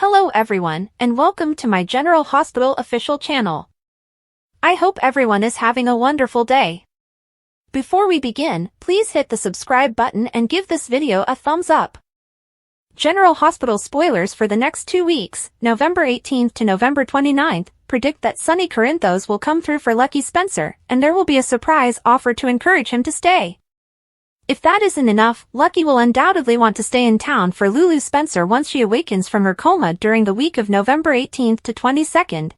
Hello everyone, and welcome to my General Hospital official channel. I hope everyone is having a wonderful day. Before we begin, please hit the subscribe button and give this video a thumbs up. General Hospital spoilers for the next 2 weeks, November 18th to November 29th, predict that Sonny Corinthos will come through for Lucky Spencer, and there will be a surprise offer to encourage him to stay. If that isn't enough, Lucky will undoubtedly want to stay in town for Lulu Spencer once she awakens from her coma during the week of November 18th to 22nd.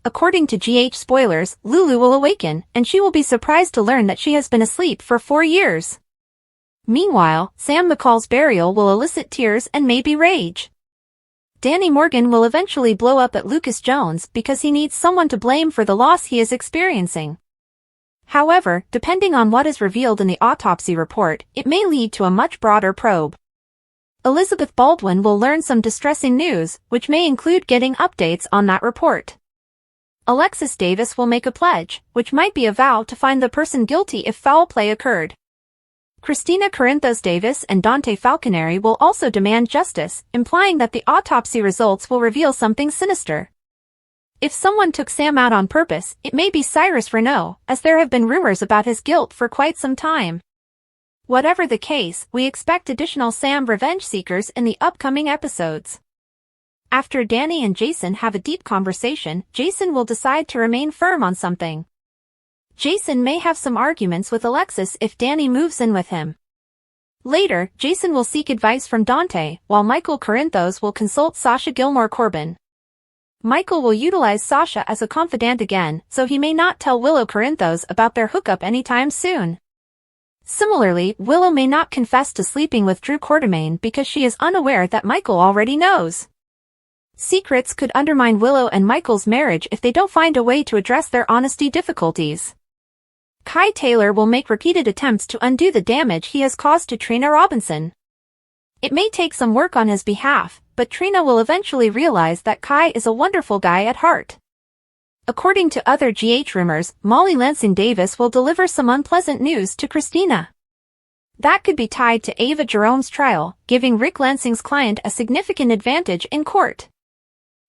According to GH spoilers, Lulu will awaken, and she will be surprised to learn that she has been asleep for 4 years. Meanwhile, Sam McCall's burial will elicit tears and maybe rage. Danny Morgan will eventually blow up at Lucas Jones because he needs someone to blame for the loss he is experiencing. However, depending on what is revealed in the autopsy report, it may lead to a much broader probe. Elizabeth Baldwin will learn some distressing news, which may include getting updates on that report. Alexis Davis will make a pledge, which might be a vow to find the person guilty if foul play occurred. Christina Corinthos Davis and Dante Falconeri will also demand justice, implying that the autopsy results will reveal something sinister. If someone took Sam out on purpose, it may be Cyrus Renaud, as there have been rumors about his guilt for quite some time. Whatever the case, we expect additional Sam revenge seekers in the upcoming episodes. After Danny and Jason have a deep conversation, Jason will decide to remain firm on something. Jason may have some arguments with Alexis if Danny moves in with him. Later, Jason will seek advice from Dante, while Michael Corinthos will consult Sasha Gilmore Corbin. Michael will utilize Sasha as a confidant again, so he may not tell Willow Corinthos about their hookup anytime soon. Similarly, Willow may not confess to sleeping with Drew Quartermaine because she is unaware that Michael already knows. Secrets could undermine Willow and Michael's marriage if they don't find a way to address their honesty difficulties. Kai Taylor will make repeated attempts to undo the damage he has caused to Trina Robinson. It may take some work on his behalf, but Trina will eventually realize that Kai is a wonderful guy at heart. According to other GH rumors, Molly Lansing Davis will deliver some unpleasant news to Christina. That could be tied to Ava Jerome's trial, giving Rick Lansing's client a significant advantage in court.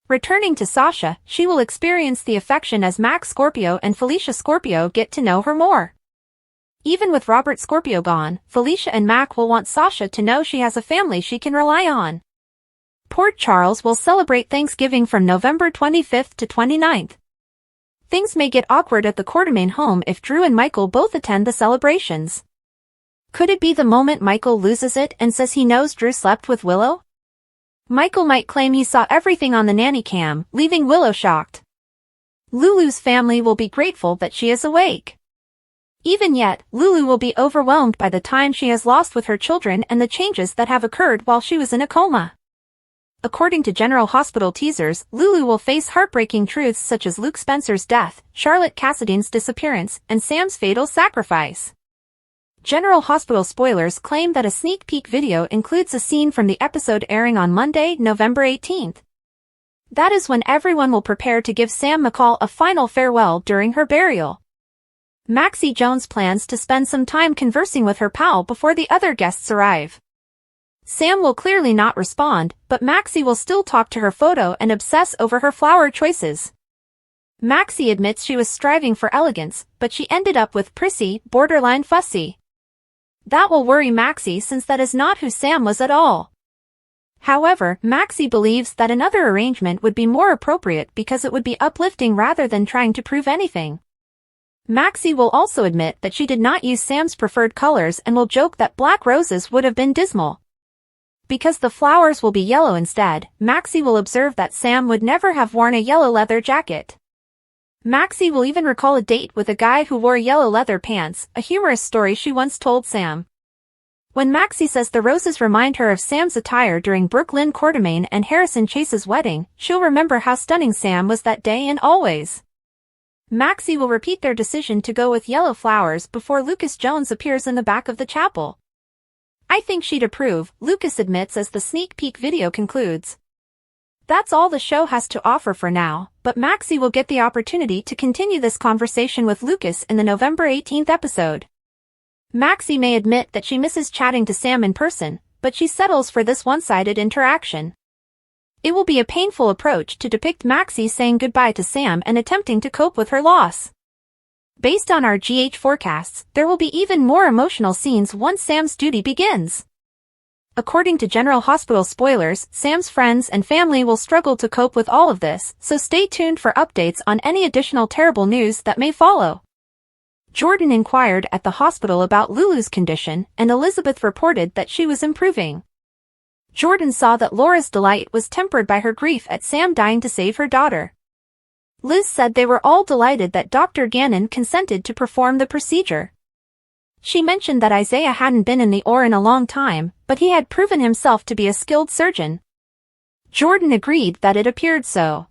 Returning to Sasha, she will experience the affection as Max Scorpio and Felicia Scorpio get to know her more. Even with Robert Scorpio gone, Felicia and Mac will want Sasha to know she has a family she can rely on. Port Charles will celebrate Thanksgiving from November 25th to 29th. Things may get awkward at the Quartermaine home if Drew and Michael both attend the celebrations. Could it be the moment Michael loses it and says he knows Drew slept with Willow? Michael might claim he saw everything on the nanny cam, leaving Willow shocked. Lulu's family will be grateful that she is awake. Even yet, Lulu will be overwhelmed by the time she has lost with her children and the changes that have occurred while she was in a coma. According to General Hospital teasers, Lulu will face heartbreaking truths such as Luke Spencer's death, Charlotte Cassidy's disappearance, and Sam's fatal sacrifice. General Hospital spoilers claim that a sneak peek video includes a scene from the episode airing on Monday, November 18th. That is when everyone will prepare to give Sam McCall a final farewell during her burial. Maxie Jones plans to spend some time conversing with her pal before the other guests arrive. Sam will clearly not respond, but Maxie will still talk to her photo and obsess over her flower choices. Maxie admits she was striving for elegance, but she ended up with prissy, borderline fussy. That will worry Maxie since that is not who Sam was at all. However, Maxie believes that another arrangement would be more appropriate because it would be uplifting rather than trying to prove anything. Maxie will also admit that she did not use Sam's preferred colors and will joke that black roses would have been dismal. Because the flowers will be yellow instead, Maxie will observe that Sam would never have worn a yellow leather jacket. Maxie will even recall a date with a guy who wore yellow leather pants, a humorous story she once told Sam. When Maxie says the roses remind her of Sam's attire during Brooke Lynn Quartermaine and Harrison Chase's wedding, she'll remember how stunning Sam was that day and always. Maxie will repeat their decision to go with yellow flowers before Lucas Jones appears in the back of the chapel. I think she'd approve, Lucas admits as the sneak peek video concludes. That's all the show has to offer for now, but Maxie will get the opportunity to continue this conversation with Lucas in the November 18th episode. Maxie may admit that she misses chatting to Sam in person, but she settles for this one-sided interaction. It will be a painful approach to depict Maxie saying goodbye to Sam and attempting to cope with her loss. Based on our GH forecasts, there will be even more emotional scenes once Sam's duty begins. According to General Hospital spoilers, Sam's friends and family will struggle to cope with all of this, so stay tuned for updates on any additional terrible news that may follow. Jordan inquired at the hospital about Lulu's condition, and Elizabeth reported that she was improving. Jordan saw that Laura's delight was tempered by her grief at Sam dying to save her daughter. Liz said they were all delighted that Dr. Gannon consented to perform the procedure. She mentioned that Isaiah hadn't been in the OR in a long time, but he had proven himself to be a skilled surgeon. Jordan agreed that it appeared so.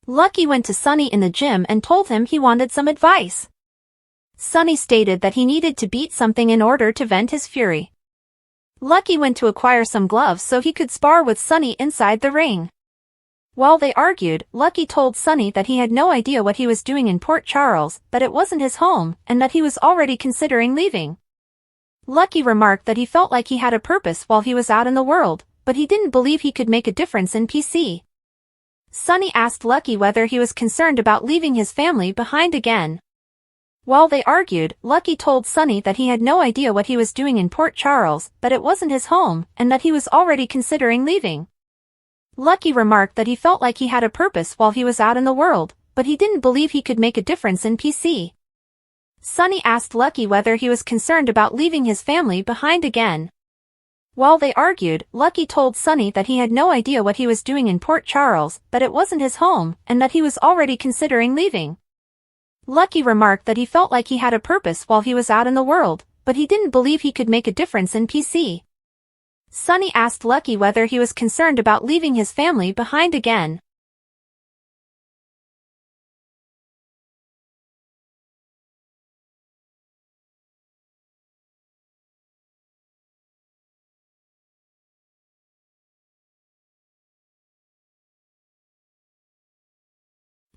Lucky went to Sonny in the gym and told him he wanted some advice. Sonny stated that he needed to beat something in order to vent his fury. Lucky went to acquire some gloves so he could spar with Sonny inside the ring. While they argued, Lucky told Sonny that he had no idea what he was doing in Port Charles, that it wasn't his home, and that he was already considering leaving. Lucky remarked that he felt like he had a purpose while he was out in the world, but he didn't believe he could make a difference in PC. Sonny asked Lucky whether he was concerned about leaving his family behind again. While they argued, Lucky told Sonny that he had no idea what he was doing in Port Charles, that it wasn't his home, and that he was already considering leaving. Lucky remarked that he felt like he had a purpose while he was out in the world, but he didn't believe he could make a difference in PC. Sonny asked Lucky whether he was concerned about leaving his family behind again. While they argued, Lucky told Sonny that he had no idea what he was doing in Port Charles, that it wasn't his home, and that he was already considering leaving. Lucky remarked that he felt like he had a purpose while he was out in the world, but he didn't believe he could make a difference in PC. Sonny asked Lucky whether he was concerned about leaving his family behind again.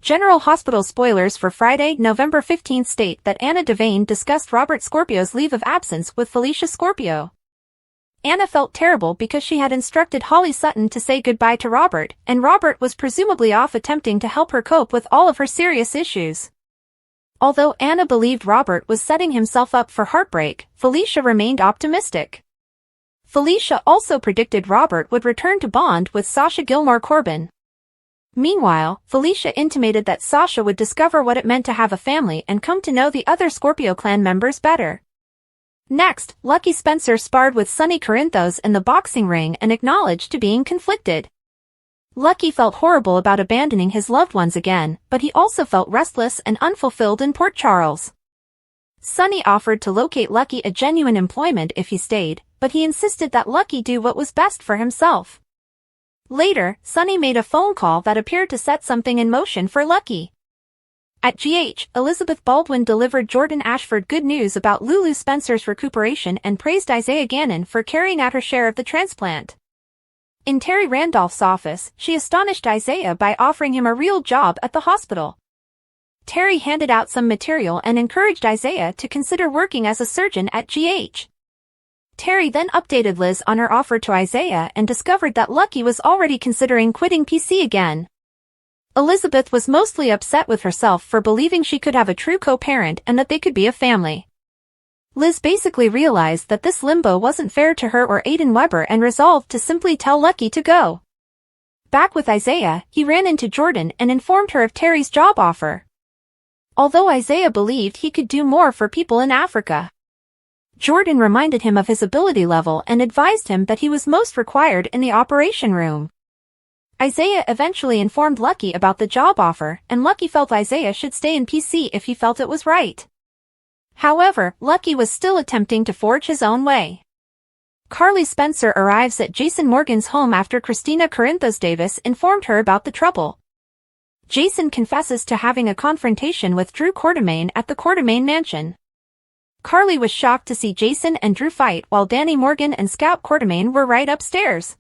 General Hospital spoilers for Friday, November 15 state that Anna Devane discussed Robert Scorpio's leave of absence with Felicia Scorpio. Anna felt terrible because she had instructed Holly Sutton to say goodbye to Robert, and Robert was presumably off attempting to help her cope with all of her serious issues. Although Anna believed Robert was setting himself up for heartbreak, Felicia remained optimistic. Felicia also predicted Robert would return to bond with Sasha Gilmore Corbin. Meanwhile, Felicia intimated that Sasha would discover what it meant to have a family and come to know the other Scorpio clan members better. Next, Lucky Spencer sparred with Sonny Corinthos in the boxing ring and acknowledged to being conflicted. Lucky felt horrible about abandoning his loved ones again, but he also felt restless and unfulfilled in Port Charles. Sonny offered to locate Lucky a genuine employment if he stayed, but he insisted that Lucky do what was best for himself. Later, Sonny made a phone call that appeared to set something in motion for Lucky. At GH, Elizabeth Baldwin delivered Jordan Ashford good news about Lulu Spencer's recuperation and praised Isaiah Gannon for carrying out her share of the transplant. In Terry Randolph's office, she astonished Isaiah by offering him a real job at the hospital. Terry handed out some material and encouraged Isaiah to consider working as a surgeon at GH. Terry then updated Liz on her offer to Isaiah and discovered that Lucky was already considering quitting PC again. Elizabeth was mostly upset with herself for believing she could have a true co-parent and that they could be a family. Liz basically realized that this limbo wasn't fair to her or Aiden Weber and resolved to simply tell Lucky to go. Back with Isaiah, he ran into Jordan and informed her of Terry's job offer. Although Isaiah believed he could do more for people in Africa, Jordan reminded him of his ability level and advised him that he was most required in the operation room. Isaiah eventually informed Lucky about the job offer, and Lucky felt Isaiah should stay in PC if he felt it was right. However, Lucky was still attempting to forge his own way. Carly Spencer arrives at Jason Morgan's home after Christina Corinthos Davis informed her about the trouble. Jason confesses to having a confrontation with Drew Quartermain at the Quartermain mansion. Carly was shocked to see Jason and Drew fight while Danny Morgan and Scout Quartermain were right upstairs.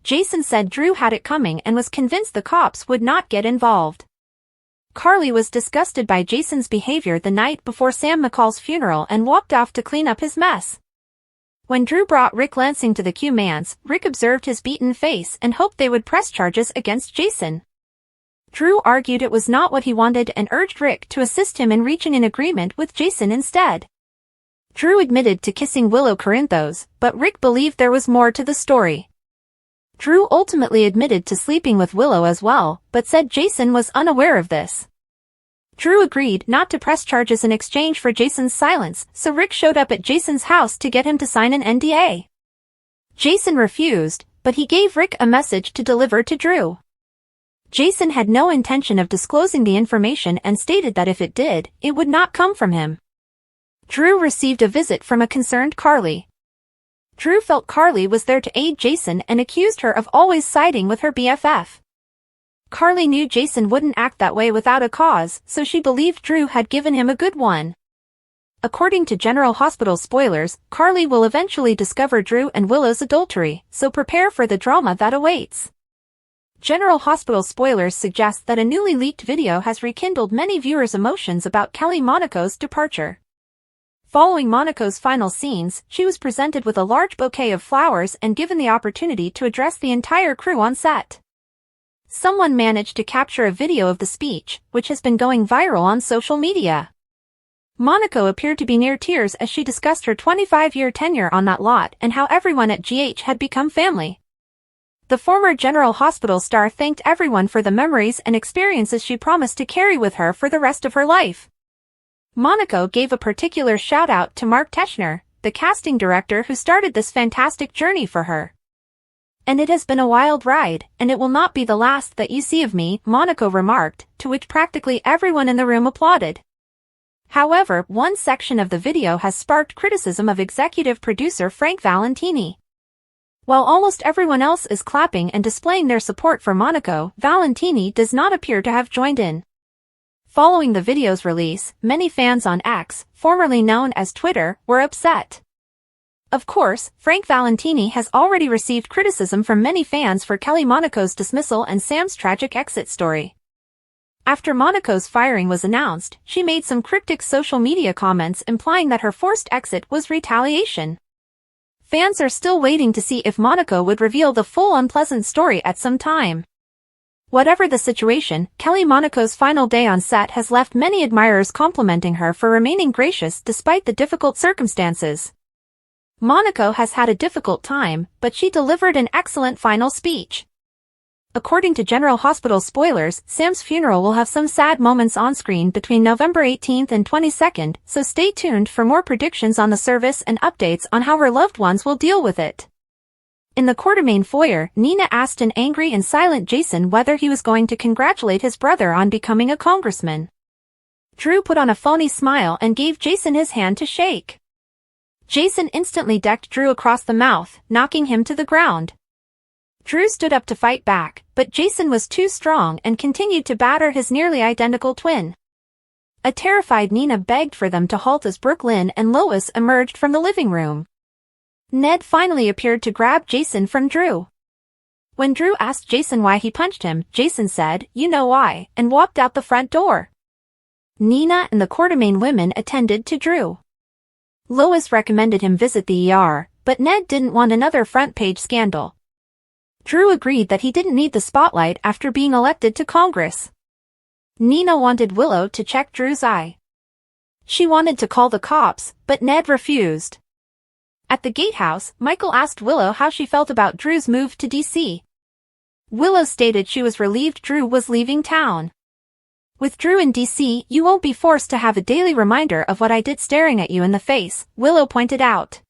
Jason said Drew had it coming and was convinced the cops would not get involved. Carly was disgusted by Jason's behavior the night before Sam McCall's funeral and walked off to clean up his mess. When Drew brought Rick Lansing to the Q-Mans, Rick observed his beaten face and hoped they would press charges against Jason. Drew argued it was not what he wanted and urged Rick to assist him in reaching an agreement with Jason instead. Drew admitted to kissing Willow Corinthos, but Rick believed there was more to the story. Drew ultimately admitted to sleeping with Willow as well, but said Jason was unaware of this. Drew agreed not to press charges in exchange for Jason's silence, so Rick showed up at Jason's house to get him to sign an NDA. Jason refused, but he gave Rick a message to deliver to Drew. Jason had no intention of disclosing the information and stated that if it did, it would not come from him. Drew received a visit from a concerned Carly. Drew felt Carly was there to aid Jason and accused her of always siding with her BFF. Carly knew Jason wouldn't act that way without a cause, so she believed Drew had given him a good one. According to General Hospital spoilers, Carly will eventually discover Drew and Willow's adultery, so prepare for the drama that awaits. General Hospital spoilers suggest that a newly leaked video has rekindled many viewers' emotions about Kelly Monaco's departure. Following Monaco's final scenes, she was presented with a large bouquet of flowers and given the opportunity to address the entire crew on set. Someone managed to capture a video of the speech, which has been going viral on social media. Monaco appeared to be near tears as she discussed her 25-year tenure on that lot and how everyone at GH had become family. The former General Hospital star thanked everyone for the memories and experiences she promised to carry with her for the rest of her life. Monaco gave a particular shout-out to Mark Teschner, the casting director who started this fantastic journey for her. "And it has been a wild ride, and it will not be the last that you see of me," Monaco remarked, to which practically everyone in the room applauded. However, one section of the video has sparked criticism of executive producer Frank Valentini. While almost everyone else is clapping and displaying their support for Monaco, Valentini does not appear to have joined in. Following the video's release, many fans on X, formerly known as Twitter, were upset. Of course, Frank Valentini has already received criticism from many fans for Kelly Monaco's dismissal and Sam's tragic exit story. After Monaco's firing was announced, she made some cryptic social media comments implying that her forced exit was retaliation. Fans are still waiting to see if Monaco would reveal the full unpleasant story at some time. Whatever the situation, Kelly Monaco's final day on set has left many admirers complimenting her for remaining gracious despite the difficult circumstances. Monaco has had a difficult time, but she delivered an excellent final speech. According to General Hospital spoilers, Sam's funeral will have some sad moments on screen between November 18th and 22nd, so stay tuned for more predictions on the service and updates on how her loved ones will deal with it. In the Quartermain foyer, Nina asked an angry and silent Jason whether he was going to congratulate his brother on becoming a congressman. Drew put on a phony smile and gave Jason his hand to shake. Jason instantly decked Drew across the mouth, knocking him to the ground. Drew stood up to fight back, but Jason was too strong and continued to batter his nearly identical twin. A terrified Nina begged for them to halt as Brooklyn and Lois emerged from the living room. Ned finally appeared to grab Jason from Drew. When Drew asked Jason why he punched him, Jason said, "You know why," and walked out the front door. Nina and the Quartermain women attended to Drew. Lois recommended him visit the ER, but Ned didn't want another front-page scandal. Drew agreed that he didn't need the spotlight after being elected to Congress. Nina wanted Willow to check Drew's eye. She wanted to call the cops, but Ned refused. At the gatehouse, Michael asked Willow how she felt about Drew's move to DC. Willow stated she was relieved Drew was leaving town. "With Drew in DC, you won't be forced to have a daily reminder of what I did staring at you in the face," Willow pointed out.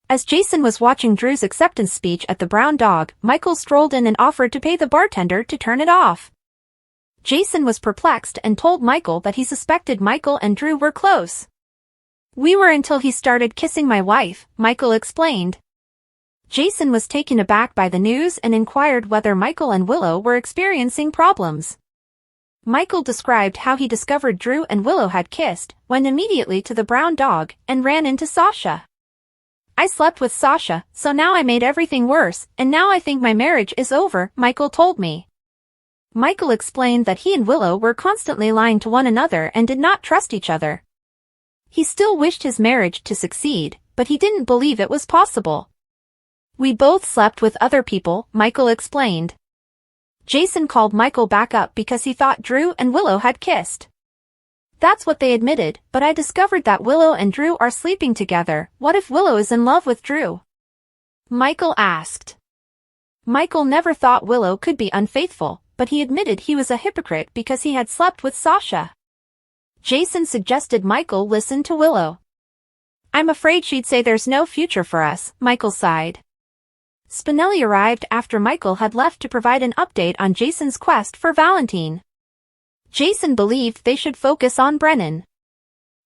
As Jason was watching Drew's acceptance speech at the Brown Dog, Michael strolled in and offered to pay the bartender to turn it off. Jason was perplexed and told Michael that he suspected Michael and Drew were close. "We were until he started kissing my wife," Michael explained. Jason was taken aback by the news and inquired whether Michael and Willow were experiencing problems. Michael described how he discovered Drew and Willow had kissed, went immediately to the Brown Dog, and ran into Sasha. I slept with Sasha, so now I made everything worse, and now I think my marriage is over, Michael told me. Michael explained that he and Willow were constantly lying to one another and did not trust each other. He still wished his marriage to succeed, but he didn't believe it was possible. We both slept with other people, Michael explained. Jason called Michael back up because he thought Drew and Willow had kissed. That's what they admitted, but I discovered that Willow and Drew are sleeping together. What if Willow is in love with Drew? Michael asked. Michael never thought Willow could be unfaithful, but he admitted he was a hypocrite because he had slept with Sasha. Jason suggested Michael listen to Willow. I'm afraid she'd say there's no future for us, Michael sighed. Spinelli arrived after Michael had left to provide an update on Jason's quest for Valentine. Jason believed they should focus on Brennan.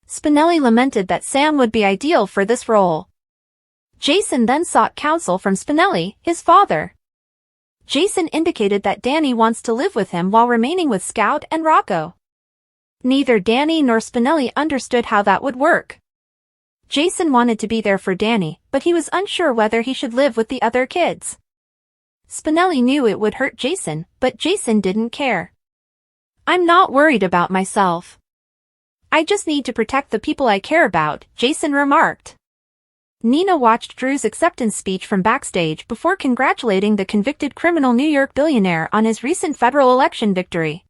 Spinelli lamented that Sam would be ideal for this role. Jason then sought counsel from Spinelli, his father. Jason indicated that Danny wants to live with him while remaining with Scout and Rocco. Neither Danny nor Spinelli understood how that would work. Jason wanted to be there for Danny, but he was unsure whether he should live with the other kids. Spinelli knew it would hurt Jason, but Jason didn't care. I'm not worried about myself. I just need to protect the people I care about, Jason remarked. Nina watched Drew's acceptance speech from backstage before congratulating the convicted criminal New York billionaire on his recent federal election victory.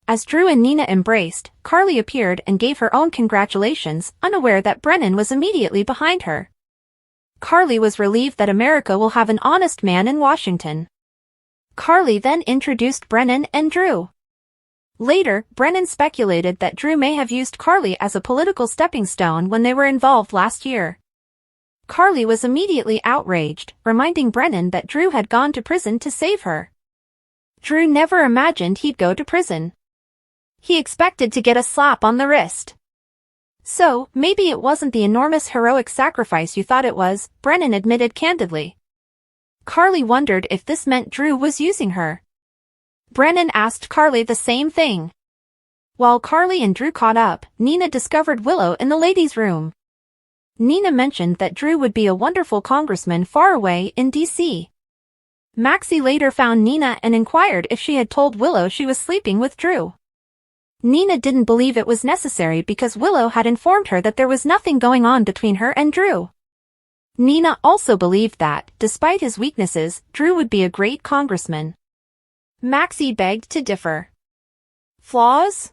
As Drew and Nina embraced, Carly appeared and gave her own congratulations, unaware that Brennan was immediately behind her. Carly was relieved that America will have an honest man in Washington. Carly then introduced Brennan and Drew. Later, Brennan speculated that Drew may have used Carly as a political stepping stone when they were involved last year. Carly was immediately outraged, reminding Brennan that Drew had gone to prison to save her. Drew never imagined he'd go to prison. He expected to get a slap on the wrist. So, maybe it wasn't the enormous heroic sacrifice you thought it was, Brennan admitted candidly. Carly wondered if this meant Drew was using her. Brennan asked Carly the same thing. While Carly and Drew caught up, Nina discovered Willow in the ladies' room. Nina mentioned that Drew would be a wonderful congressman far away in D.C. Maxie later found Nina and inquired if she had told Willow she was sleeping with Drew. Nina didn't believe it was necessary because Willow had informed her that there was nothing going on between her and Drew. Nina also believed that, despite his weaknesses, Drew would be a great congressman. Maxie begged to differ. Flaws?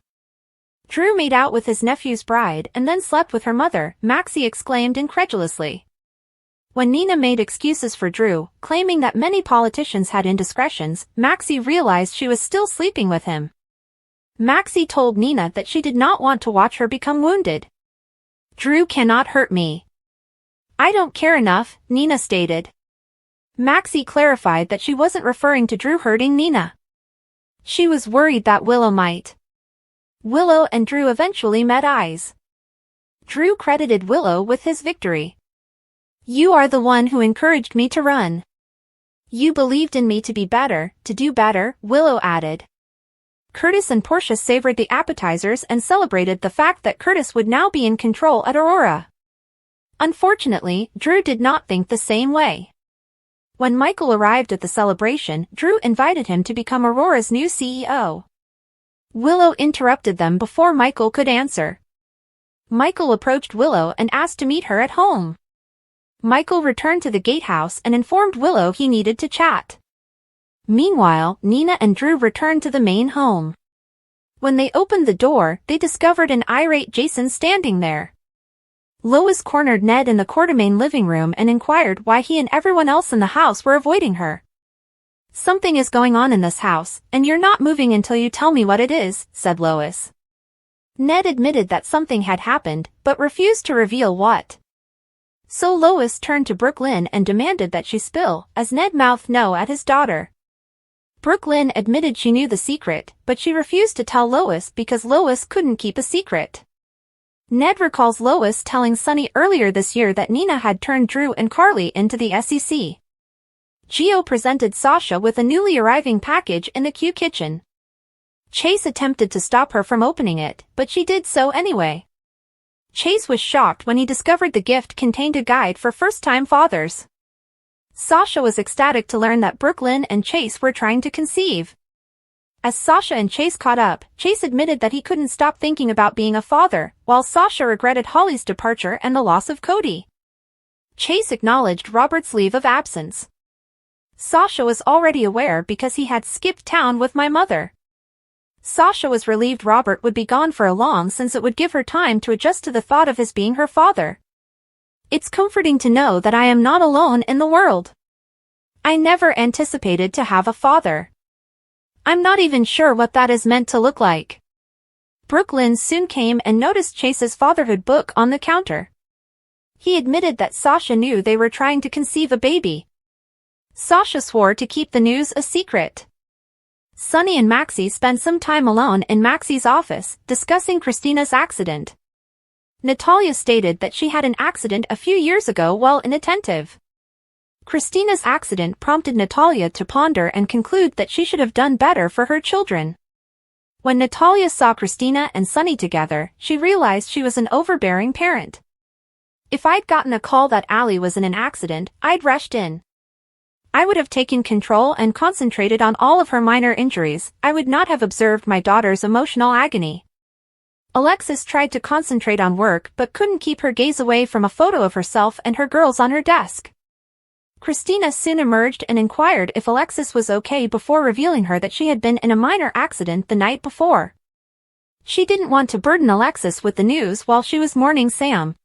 Drew made out with his nephew's bride and then slept with her mother, Maxie exclaimed incredulously. When Nina made excuses for Drew, claiming that many politicians had indiscretions, Maxie realized she was still sleeping with him. Maxie told Nina that she did not want to watch her become wounded. Drew cannot hurt me. I don't care enough, Nina stated. Maxie clarified that she wasn't referring to Drew hurting Nina. She was worried that Willow might. Willow and Drew eventually met eyes. Drew credited Willow with his victory. You are the one who encouraged me to run. You believed in me to be better, to do better, Willow added. Curtis and Portia savored the appetizers and celebrated the fact that Curtis would now be in control at Aurora. Unfortunately, Drew did not think the same way. When Michael arrived at the celebration, Drew invited him to become Aurora's new CEO. Willow interrupted them before Michael could answer. Michael approached Willow and asked to meet her at home. Michael returned to the gatehouse and informed Willow he needed to chat. Meanwhile, Nina and Drew returned to the main home. When they opened the door, they discovered an irate Jason standing there. Lois cornered Ned in the Quartermain living room and inquired why he and everyone else in the house were avoiding her. Something is going on in this house, and you're not moving until you tell me what it is, said Lois. Ned admitted that something had happened, but refused to reveal what. So Lois turned to Brooklyn and demanded that she spill, as Ned mouthed no at his daughter. Brooklyn admitted she knew the secret, but she refused to tell Lois because Lois couldn't keep a secret. Ned recalls Lois telling Sonny earlier this year that Nina had turned Drew and Carly into the SEC. Gio presented Sasha with a newly arriving package in the Q kitchen. Chase attempted to stop her from opening it, but she did so anyway. Chase was shocked when he discovered the gift contained a guide for first-time fathers. Sasha was ecstatic to learn that Brooklyn and Chase were trying to conceive. As Sasha and Chase caught up, Chase admitted that he couldn't stop thinking about being a father, while Sasha regretted Holly's departure and the loss of Cody. Chase acknowledged Robert's leave of absence. Sasha was already aware because he had skipped town with my mother. Sasha was relieved Robert would be gone for a long since it would give her time to adjust to the thought of his being her father. It's comforting to know that I am not alone in the world. I never anticipated to have a father. I'm not even sure what that is meant to look like. Brooklyn soon came and noticed Chase's fatherhood book on the counter. He admitted that Sasha knew they were trying to conceive a baby. Sasha swore to keep the news a secret. Sunny and Maxie spent some time alone in Maxie's office, discussing Christina's accident. Natalia stated that she had an accident a few years ago while inattentive. Christina's accident prompted Natalia to ponder and conclude that she should have done better for her children. When Natalia saw Christina and Sunny together, she realized she was an overbearing parent. If I'd gotten a call that Allie was in an accident, I'd rushed in. I would have taken control and concentrated on all of her minor injuries. I would not have observed my daughter's emotional agony. Alexis tried to concentrate on work but couldn't keep her gaze away from a photo of herself and her girls on her desk. Christina soon emerged and inquired if Alexis was okay before revealing her that she had been in a minor accident the night before. She didn't want to burden Alexis with the news while she was mourning Sam.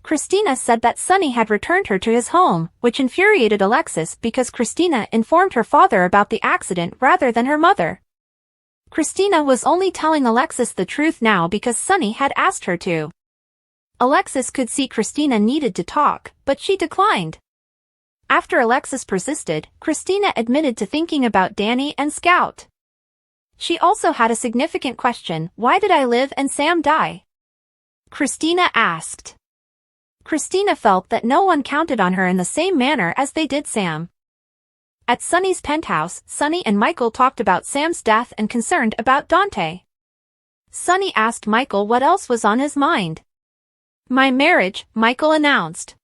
Christina said that Sunny had returned her to his home, which infuriated Alexis because Christina informed her father about the accident rather than her mother. Christina was only telling Alexis the truth now because Sunny had asked her to. Alexis could see Christina needed to talk, but she declined. After Alexis persisted, Christina admitted to thinking about Danny and Scout. She also had a significant question: why did I live and Sam die? Christina asked. Christina felt that no one counted on her in the same manner as they did Sam. At Sunny's penthouse, Sunny and Michael talked about Sam's death and concerned about Dante. Sunny asked Michael what else was on his mind. My marriage, Michael announced.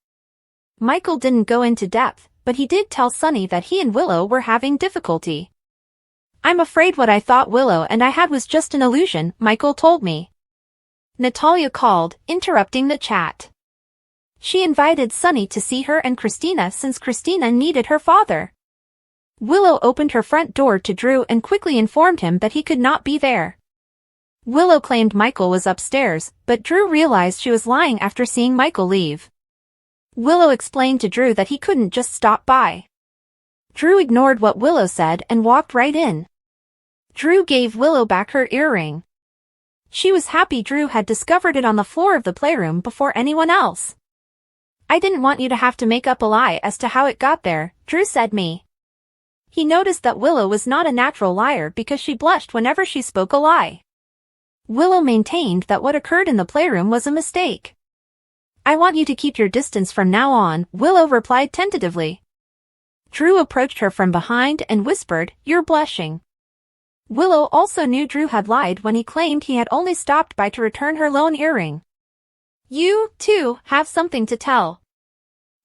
Michael didn't go into depth, but he did tell Sunny that he and Willow were having difficulty. I'm afraid what I thought Willow and I had was just an illusion, Michael told me. Natalia called, interrupting the chat. She invited Sunny to see her and Christina since Christina needed her father. Willow opened her front door to Drew and quickly informed him that he could not be there. Willow claimed Michael was upstairs, but Drew realized she was lying after seeing Michael leave. Willow explained to Drew that he couldn't just stop by. Drew ignored what Willow said and walked right in. Drew gave Willow back her earring. She was happy Drew had discovered it on the floor of the playroom before anyone else. I didn't want you to have to make up a lie as to how it got there, Drew said me. He noticed that Willow was not a natural liar because she blushed whenever she spoke a lie. Willow maintained that what occurred in the playroom was a mistake. I want you to keep your distance from now on, Willow replied tentatively. Drew approached her from behind and whispered, You're blushing. Willow also knew Drew had lied when he claimed he had only stopped by to return her lone earring. You, too, have something to tell.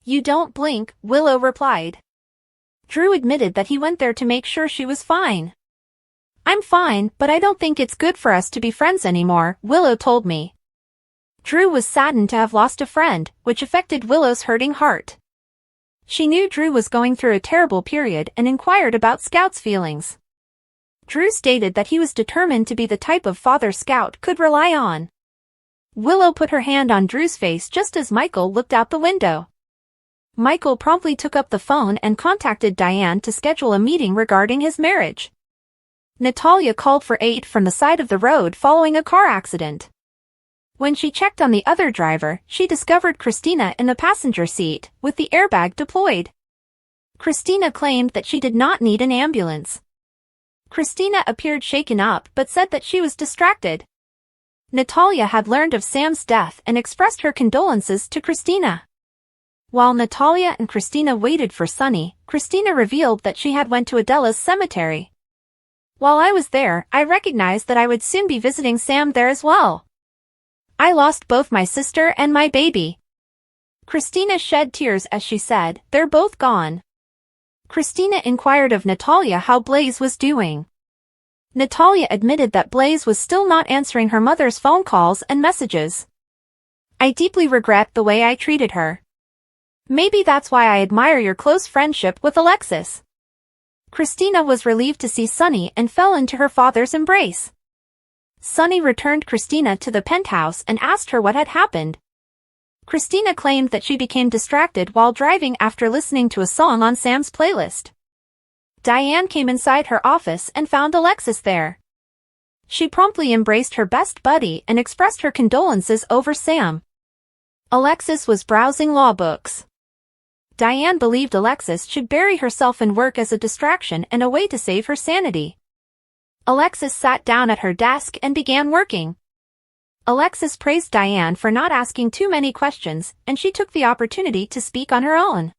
You don't blink, Willow replied. Drew admitted that he went there to make sure she was fine. I'm fine, but I don't think it's good for us to be friends anymore, Willow told me. Drew was saddened to have lost a friend, which affected Willow's hurting heart. She knew Drew was going through a terrible period and inquired about Scout's feelings. Drew stated that he was determined to be the type of father Scout could rely on. Willow put her hand on Drew's face just as Michael looked out the window. Michael promptly took up the phone and contacted Diane to schedule a meeting regarding his marriage. Natalia called for aid from the side of the road following a car accident. When she checked on the other driver, she discovered Christina in the passenger seat, with the airbag deployed. Christina claimed that she did not need an ambulance. Christina appeared shaken up but said that she was distracted. Natalia had learned of Sam's death and expressed her condolences to Christina. While Natalia and Christina waited for Sunny, Christina revealed that she had went to Adela's cemetery. While I was there, I recognized that I would soon be visiting Sam there as well. I lost both my sister and my baby. Christina shed tears as she said, they're both gone. Christina inquired of Natalia how Blaze was doing. Natalia admitted that Blaze was still not answering her mother's phone calls and messages. I deeply regret the way I treated her. Maybe that's why I admire your close friendship with Alexis. Christina was relieved to see Sunny and fell into her father's embrace. Sunny returned Christina to the penthouse and asked her what had happened. Christina claimed that she became distracted while driving after listening to a song on Sam's playlist. Diane came inside her office and found Alexis there. She promptly embraced her best buddy and expressed her condolences over Sam. Alexis was browsing law books. Diane believed Alexis should bury herself in work as a distraction and a way to save her sanity. Alexis sat down at her desk and began working. Alexis praised Diane for not asking too many questions, and she took the opportunity to speak on her own.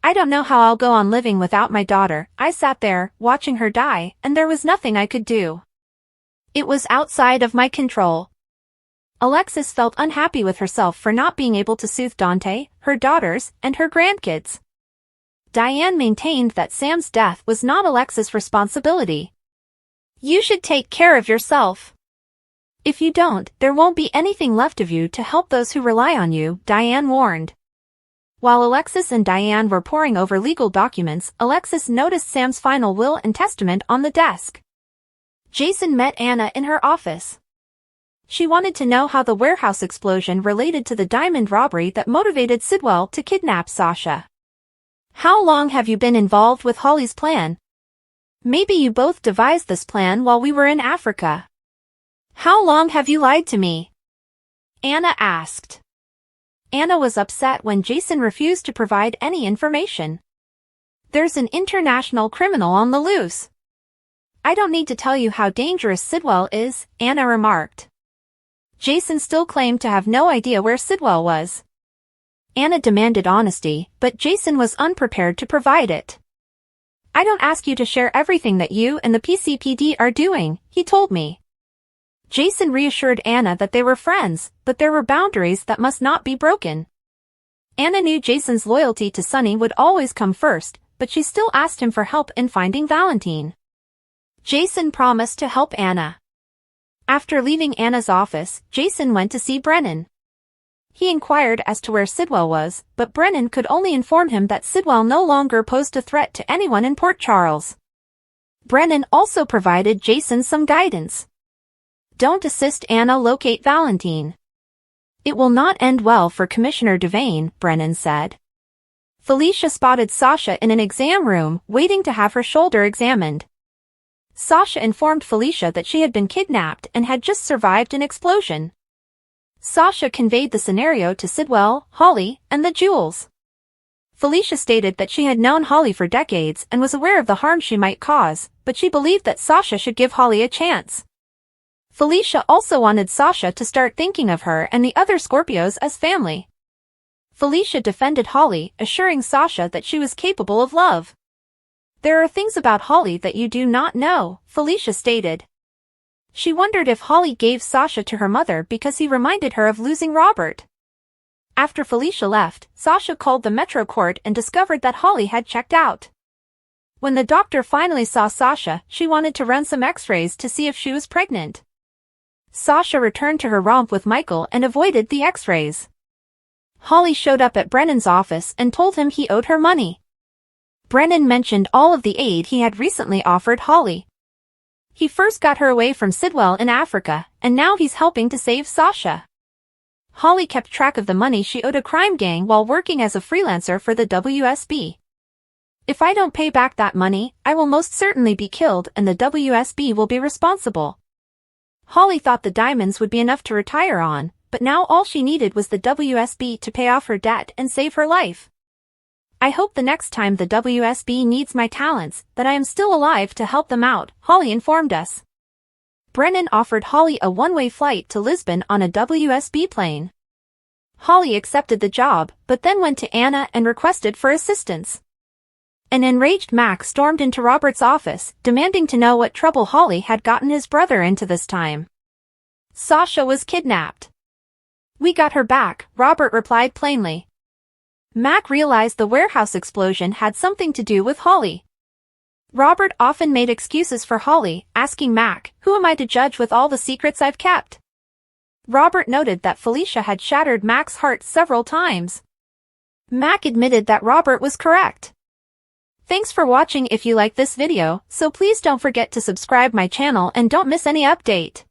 I don't know how I'll go on living without my daughter. I sat there, watching her die, and there was nothing I could do. It was outside of my control. Alexis felt unhappy with herself for not being able to soothe Dante, her daughters, and her grandkids. Diane maintained that Sam's death was not Alexis' responsibility. You should take care of yourself. If you don't, there won't be anything left of you to help those who rely on you, Diane warned. While Alexis and Diane were poring over legal documents, Alexis noticed Sam's final will and testament on the desk. Jason met Anna in her office. She wanted to know how the warehouse explosion related to the diamond robbery that motivated Sidwell to kidnap Sasha. How long have you been involved with Holly's plan? Maybe you both devised this plan while we were in Africa. How long have you lied to me? Anna asked. Anna was upset when Jason refused to provide any information. There's an international criminal on the loose. I don't need to tell you how dangerous Sidwell is, Anna remarked. Jason still claimed to have no idea where Sidwell was. Anna demanded honesty, but Jason was unprepared to provide it. I don't ask you to share everything that you and the PCPD are doing, he told me. Jason reassured Anna that they were friends, but there were boundaries that must not be broken. Anna knew Jason's loyalty to Sunny would always come first, but she still asked him for help in finding Valentine. Jason promised to help Anna. After leaving Anna's office, Jason went to see Brennan. He inquired as to where Sidwell was, but Brennan could only inform him that Sidwell no longer posed a threat to anyone in Port Charles. Brennan also provided Jason some guidance. Don't assist Anna locate Valentine. It will not end well for Commissioner Devane, Brennan said. Felicia spotted Sasha in an exam room, waiting to have her shoulder examined. Sasha informed Felicia that she had been kidnapped and had just survived an explosion. Sasha conveyed the scenario to Sidwell, Holly, and the jewels. Felicia stated that she had known Holly for decades and was aware of the harm she might cause, but she believed that Sasha should give Holly a chance. Felicia also wanted Sasha to start thinking of her and the other Scorpios as family. Felicia defended Holly, assuring Sasha that she was capable of love. There are things about Holly that you do not know, Felicia stated. She wondered if Holly gave Sasha to her mother because he reminded her of losing Robert. After Felicia left, Sasha called the Metro Court and discovered that Holly had checked out. When the doctor finally saw Sasha, she wanted to run some x-rays to see if she was pregnant. Sasha returned to her romp with Michael and avoided the x-rays. Holly showed up at Brennan's office and told him he owed her money. Brennan mentioned all of the aid he had recently offered Holly. He first got her away from Sidwell in Africa, and now he's helping to save Sasha. Holly kept track of the money she owed a crime gang while working as a freelancer for the WSB. If I don't pay back that money, I will most certainly be killed and the WSB will be responsible. Holly thought the diamonds would be enough to retire on, but now all she needed was the WSB to pay off her debt and save her life. I hope the next time the WSB needs my talents, that I am still alive to help them out, Holly informed us. Brennan offered Holly a one-way flight to Lisbon on a WSB plane. Holly accepted the job, but then went to Anna and requested for assistance. An enraged Mac stormed into Robert's office, demanding to know what trouble Holly had gotten his brother into this time. Sasha was kidnapped. "We got her back," Robert replied plainly. Mac realized the warehouse explosion had something to do with Holly. Robert often made excuses for Holly, asking Mac, "Who am I to judge with all the secrets I've kept?" Robert noted that Felicia had shattered Mac's heart several times. Mac admitted that Robert was correct. Thanks for watching. If you like this video, so please don't forget to subscribe my channel and don't miss any update.